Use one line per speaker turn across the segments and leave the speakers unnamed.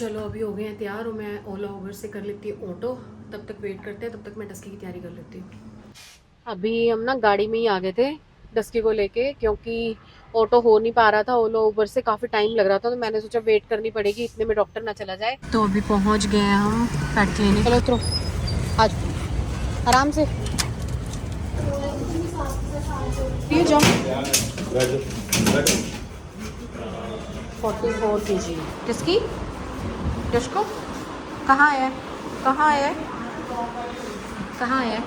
चलो अभी हो गए हैं तैयार और मैं ओला उबर से कर लेती हूँ ऑटो। तब तक वेट करते हैं, तब तक मैं डस्की की तैयारी कर लेती हूँ। अभी हम ना गाड़ी में ही आ गए थे डस्की को लेके, क्योंकि ऑटो हो नहीं पा रहा था ओला उबर से, काफ़ी टाइम लग रहा था, तो मैंने सोचा वेट करनी पड़ेगी, इतने में डॉक्टर ना चला जाए। तो अभी पहुँच गए हैं हम पेट क्लिनिक। चलो उतरो, आज आराम से ये जाओ। 44 kg डस्की। डस्को कहाँ है, कहाँ है, कहाँ है?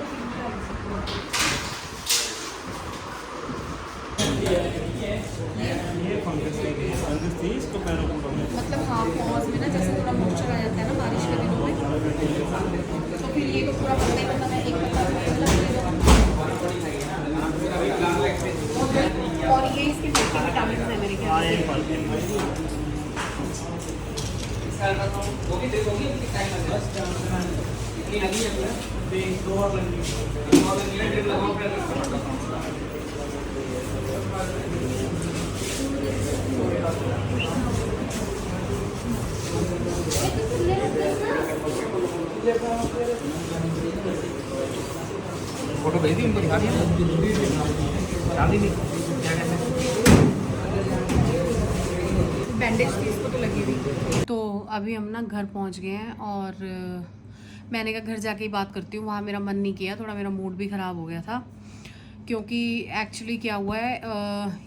मतलब हाँ पॉज में ना जैसे थोड़ा मॉइस्चर आ जाता है ना बारिश के दिनों में, तो फिर ये तो पूरा पता ही पता है, एक पता और ये इसके मल्टी विटामिन है मेरे ख्याल
फोटो भेज दी उनको, दिखा दी डाल दी क्या कहते हैं
बैंडेज थी इसको तो लगी हुई। तो अभी हम ना घर पहुंच गए हैं और मैंने कहा घर जाके ही बात करती हूँ। वहाँ मेरा मन नहीं किया, थोड़ा मेरा मूड भी ख़राब हो गया था, क्योंकि एक्चुअली क्या हुआ है,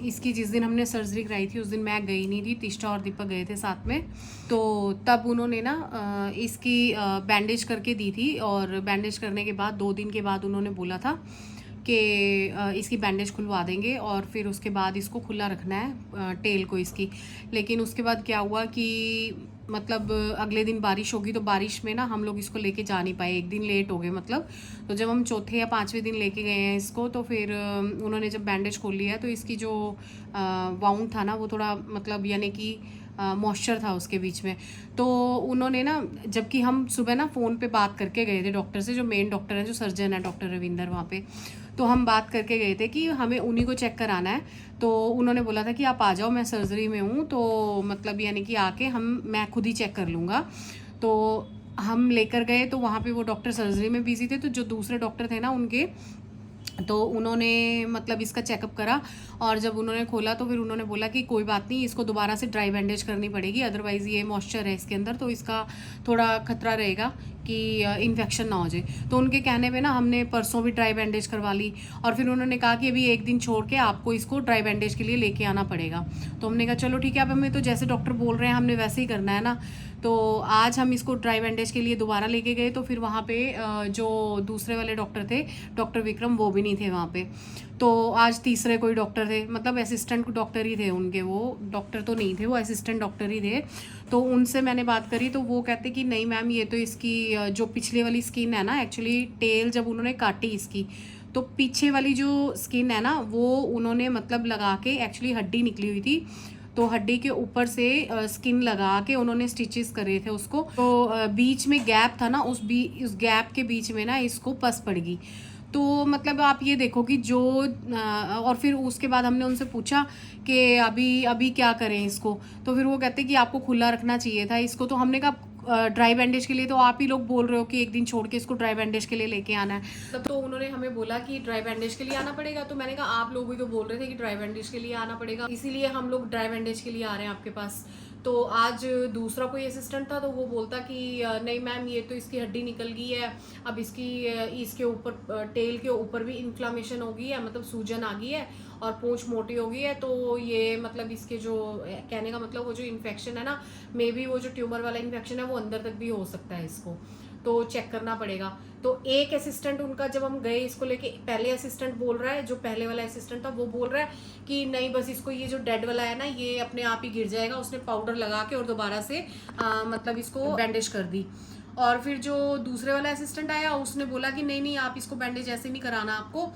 इसकी जिस दिन हमने सर्जरी कराई थी उस दिन मैं गई नहीं थी, तिष्ठा और दीपक गए थे साथ में। तो तब उन्होंने ना इसकी बैंडेज करके दी थी, और बैंडेज करने के बाद 2 दिन के बाद उन्होंने बोला था कि इसकी बैंडेज खुलवा देंगे और फिर उसके बाद इसको खुला रखना है टेल को इसकी। लेकिन उसके बाद क्या हुआ कि मतलब अगले दिन बारिश होगी, तो बारिश में ना हम लोग इसको लेके जा नहीं पाए, एक दिन लेट हो गए मतलब। तो जब हम चौथे या 5वें दिन लेके गए हैं इसको, तो फिर उन्होंने जब बैंडेज खोल लिया तो इसकी जो वाउंड था ना वो थोड़ा मतलब यानी कि मॉइस्चर था उसके बीच में। तो उन्होंने ना, जबकि हम सुबह ना फ़ोन पे बात करके गए थे डॉक्टर से, जो मेन डॉक्टर है, जो सर्जन है डॉक्टर रविंदर वहाँ पे, तो हम बात करके गए थे कि हमें उन्हीं को चेक कराना है। तो उन्होंने बोला था कि आप आ जाओ, मैं सर्जरी में हूँ, तो मतलब यानी कि आके मैं खुद ही चेक कर लूँगा। तो हम लेकर गए, तो वहाँ पे वो डॉक्टर सर्जरी में बिजी थे, तो जो दूसरे डॉक्टर थे ना उनके, तो उन्होंने मतलब इसका चेकअप करा, और जब उन्होंने खोला तो फिर उन्होंने बोला कि कोई बात नहीं, इसको दोबारा से ड्राई बैंडेज करनी पड़ेगी, अदरवाइज़ ये मॉइस्चर है इसके अंदर, तो इसका थोड़ा खतरा रहेगा कि इन्फेक्शन ना हो जाए। तो उनके कहने पे ना हमने परसों भी ड्राई बैंडेज करवा ली, और फिर उन्होंने कहा कि अभी एक दिन छोड़ के आपको इसको ड्राई बैंडेज के लिए लेके आना पड़ेगा। तो हमने कहा चलो ठीक है, अब हमें तो जैसे डॉक्टर बोल रहे हैं हमने वैसे ही करना है ना। तो आज हम इसको ड्राई बैंडेज के लिए दोबारा लेके गए, तो फिर वहाँ पे जो दूसरे वाले डॉक्टर थे, डॉक्टर विक्रम, वो भी नहीं थे वहाँ पे। तो आज तीसरे कोई डॉक्टर थे, मतलब असिस्टेंट डॉक्टर ही थे उनके, वो डॉक्टर तो नहीं थे, वो असिस्टेंट डॉक्टर ही थे। तो उनसे मैंने बात करी, तो वो कहते कि नहीं मैम, ये तो इसकी जो पिछले वाली स्किन है ना, एक्चुअली टेल जब उन्होंने काटी इसकी, तो पीछे वाली जो स्किन है ना वो उन्होंने मतलब लगा के, एक्चुअली हड्डी निकली हुई थी, तो हड्डी के ऊपर से स्किन लगा के उन्होंने स्टिचेस करे थे उसको। तो बीच में गैप था ना, उस गैप के बीच में ना इसको पस पड़ गई। तो मतलब आप ये देखो कि जो और फिर उसके बाद हमने उनसे पूछा कि अभी अभी क्या करें इसको, तो फिर वो कहते कि आपको खुला रखना चाहिए था इसको। तो हमने कहा ड्राई बैंडेज के लिए तो आप ही लोग बोल रहे हो कि एक दिन छोड़ के इसको ड्राई बैंडेज के लिए लेके आना है, तब तो उन्होंने हमें बोला कि ड्राई बैंडेज के लिए आना पड़ेगा। तो मैंने कहा आप लोग भी तो बोल रहे थे कि ड्राई बैंडेज के लिए आना पड़ेगा, इसीलिए हम लोग ड्राई बैंडेज के लिए आ रहे हैं आपके पास। तो आज दूसरा कोई असिस्टेंट था, तो वो बोलता कि नहीं मैम, ये तो इसकी हड्डी निकल गई है, अब इसके ऊपर टेल के ऊपर भी इन्फ्लामेशन हो गई है, मतलब सूजन आ गई है, और पूंछ मोटी हो गई है, तो ये मतलब इसके जो कहने का मतलब वो जो इन्फेक्शन है ना, मे बी वो जो ट्यूमर वाला इन्फेक्शन है वो अंदर तक भी हो सकता है इसको, तो चेक करना पड़ेगा। तो एक असिस्टेंट उनका, जब हम गए इसको लेके, पहले असिस्टेंट बोल रहा है, जो पहले वाला असिस्टेंट था वो बोल रहा है कि नहीं बस इसको ये जो डेड वाला है ना ये अपने आप ही गिर जाएगा। उसने पाउडर लगा के और दोबारा से मतलब इसको बैंडेज कर दी। और फिर जो दूसरे वाला असिस्टेंट आया उसने बोला कि नहीं नहीं, आप इसको बैंडेज ऐसे नहीं कराना आपको,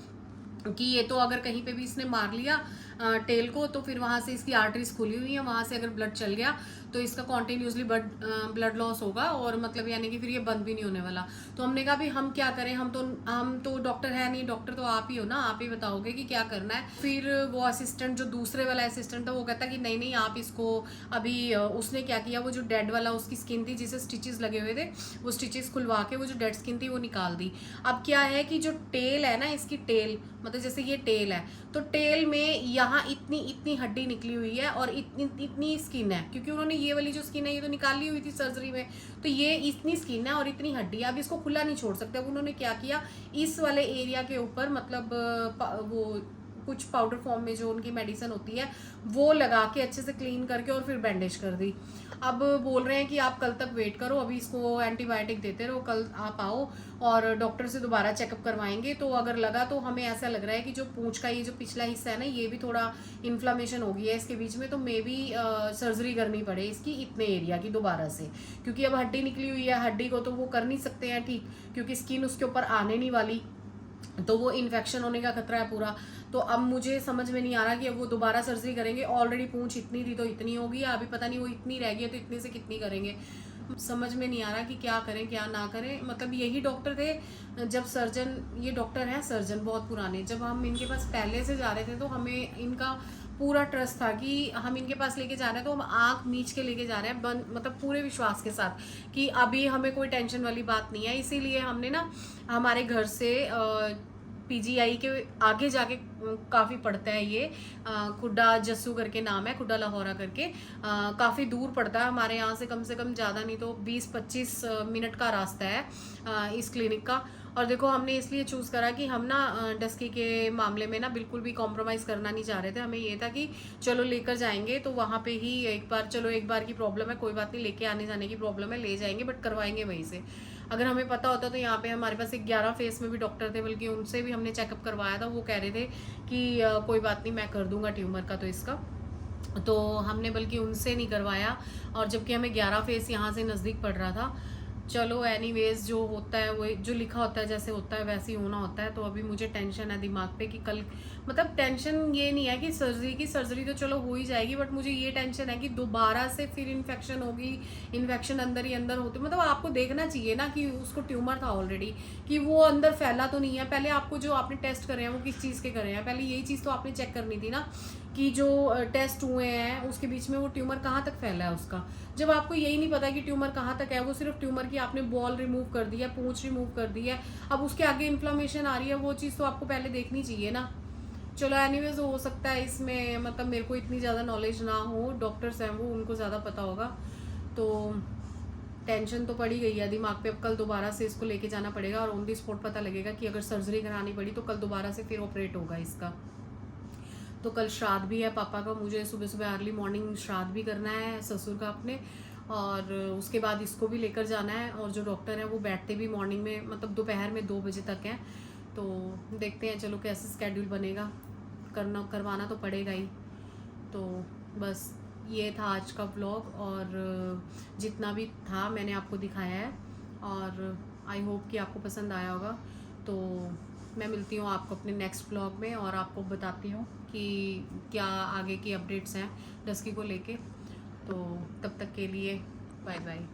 कि ये तो अगर कहीं पे भी इसने मार लिया टेल को, तो फिर वहाँ से इसकी आर्टरीज खुली हुई है, वहाँ से अगर ब्लड चल गया तो इसका कॉन्टिन्यूसली ब्लड लॉस होगा, और मतलब यानी कि फिर ये बंद भी नहीं होने वाला। तो हमने कहा भी हम क्या करें, हम तो डॉक्टर है नहीं, डॉक्टर तो आप ही हो ना, आप ही बताओगे कि क्या करना है। फिर वो असिस्टेंट, जो दूसरे वाला असिस्टेंट था, वो कहता कि नहीं नहीं आप इसको अभी उसने क्या किया, वो जो डेड वाला उसकी स्किन थी जिसे स्टिचेस लगे हुए थे, वो स्टिचेस खुलवा के वो जो डेड स्किन थी वो निकाल दी। अब क्या है कि जो टेल है ना, इसकी टेल मतलब जैसे ये टेल है, तो टेल में यहाँ इतनी इतनी हड्डी निकली हुई है और इतनी स्किन है, क्योंकि उन्होंने ये वाली जो स्किन है ये तो निकाली हुई थी सर्जरी में, तो ये इतनी स्किन है और इतनी हड्डी है। अब इसको खुला नहीं छोड़ सकते। अब उन्होंने क्या किया, इस वाले एरिया के ऊपर मतलब वो कुछ पाउडर फॉर्म में जो उनकी मेडिसिन होती है वो लगा के अच्छे से क्लीन करके और फिर बैंडेज कर दी। अब बोल रहे हैं कि आप कल तक वेट करो, अभी इसको एंटीबायोटिक देते रहो, कल आप आओ और डॉक्टर से दोबारा चेकअप करवाएंगे। तो अगर लगा तो हमें ऐसा लग रहा है कि जो पूंछ का ये जो पिछला हिस्सा है ना, ये भी थोड़ा इन्फ्लामेशन हो गई है इसके बीच में, तो मे बी सर्जरी करनी पड़े इसकी इतने एरिया की दोबारा से, क्योंकि अब हड्डी निकली हुई है, हड्डी को तो वो कर नहीं सकते हैं ठीक, क्योंकि स्किन उसके ऊपर आने नहीं वाली, तो वो इन्फेक्शन होने का खतरा है पूरा। तो अब मुझे समझ में नहीं आ रहा कि अब वो दोबारा सर्जरी करेंगे, ऑलरेडी पूंछ इतनी थी तो इतनी होगी, अभी पता नहीं वो इतनी रह गई है तो इतनी से कितनी करेंगे, समझ में नहीं आ रहा कि क्या करें क्या ना करें। मतलब यही डॉक्टर थे जब सर्जन, ये डॉक्टर हैं सर्जन बहुत पुराने, जब हम इनके पास पहले से जा रहे थे तो हमें इनका पूरा ट्रस्ट था कि हम इनके पास लेके जा रहे हैं तो हम आँख मीच के लेके जा रहे हैं, बंद मतलब पूरे विश्वास के साथ कि अभी हमें कोई टेंशन वाली बात नहीं है। इसीलिए हमने ना हमारे घर से पीजीआई के आगे जाके काफ़ी पड़ता है ये, खुड्डा जस्सू करके नाम है, खुड्डा लाहौरा करके, काफ़ी दूर पड़ता है हमारे यहाँ से कम ज़्यादा नहीं तो 20-25 मिनट का रास्ता है इस क्लिनिक का। और देखो हमने इसलिए चूज़ करा कि हम ना डस्की के मामले में ना बिल्कुल भी कॉम्प्रोमाइज़ करना नहीं चाह रहे थे। हमें ये था कि चलो लेकर जाएंगे तो वहाँ पे ही एक बार, चलो एक बार की प्रॉब्लम है कोई बात नहीं, लेके आने जाने की प्रॉब्लम है, ले जाएंगे बट करवाएंगे वहीं से। अगर हमें पता होता तो यहाँ पे हमारे पास एक 11 फेस में भी डॉक्टर थे, बल्कि उनसे भी हमने चेकअप करवाया था, वो कह रहे थे कि कोई बात नहीं मैं कर दूंगा ट्यूमर का तो इसका, तो हमने बल्कि उनसे नहीं करवाया, और जबकि हमें 11 फेस यहाँ से नज़दीक पड़ रहा था। चलो एनीवेज जो होता है वो जो लिखा होता है जैसे होता है वैसे ही होना होता है। तो अभी मुझे टेंशन है दिमाग पे कि कल, मतलब टेंशन ये नहीं है कि सर्जरी तो चलो हो ही जाएगी, बट मुझे ये टेंशन है कि दोबारा से फिर इन्फेक्शन होगी, इन्फेक्शन अंदर ही अंदर होते, मतलब आपको देखना चाहिए ना कि उसको ट्यूमर था ऑलरेडी, कि वो अंदर फैला तो नहीं है। पहले आपको जो आपने टेस्ट करे हैं वो किस चीज़ के करे हैं, पहले यही चीज़ तो आपने चेक करनी थी ना कि जो टेस्ट हुए हैं उसके बीच में वो ट्यूमर कहाँ तक फैला है उसका। जब आपको यही नहीं पता कि ट्यूमर कहाँ तक है, वो सिर्फ ट्यूमर की आपने बॉल रिमूव कर दी है, पूंछ रिमूव कर दी है, अब उसके आगे इन्फ्लामेशन आ रही है, वो चीज़ तो आपको पहले देखनी चाहिए ना। चलो एनीवेज हो सकता है इसमें मतलब मेरे को इतनी ज़्यादा नॉलेज ना हो, डॉक्टर्स हैं वो उनको ज़्यादा पता होगा। तो टेंशन तो पड़ी गई है दिमाग पे। अब कल दोबारा से इसको लेके जाना पड़ेगा और ऑन दी स्पॉट पता लगेगा कि अगर सर्जरी करानी पड़ी तो कल दोबारा से फिर ऑपरेट होगा इसका। तो कल श्राद्ध भी है पापा का, मुझे सुबह सुबह अर्ली मॉर्निंग श्राद्ध भी करना है ससुर का अपने, और उसके बाद इसको भी लेकर जाना है। और जो डॉक्टर है वो बैठते भी मॉर्निंग में मतलब दोपहर में 2 बजे तक हैं, तो देखते हैं चलो कैसे स्केड्यूल बनेगा, करवाना तो पड़ेगा ही। तो बस ये था आज का व्लॉग, और जितना भी था मैंने आपको दिखाया है, और आई होप कि आपको पसंद आया होगा। तो मैं मिलती हूँ आपको अपने नेक्स्ट व्लॉग में और आपको बताती हूँ कि क्या आगे की अपडेट्स हैं डस्की को लेके। तो तब तक के लिए बाय बाय।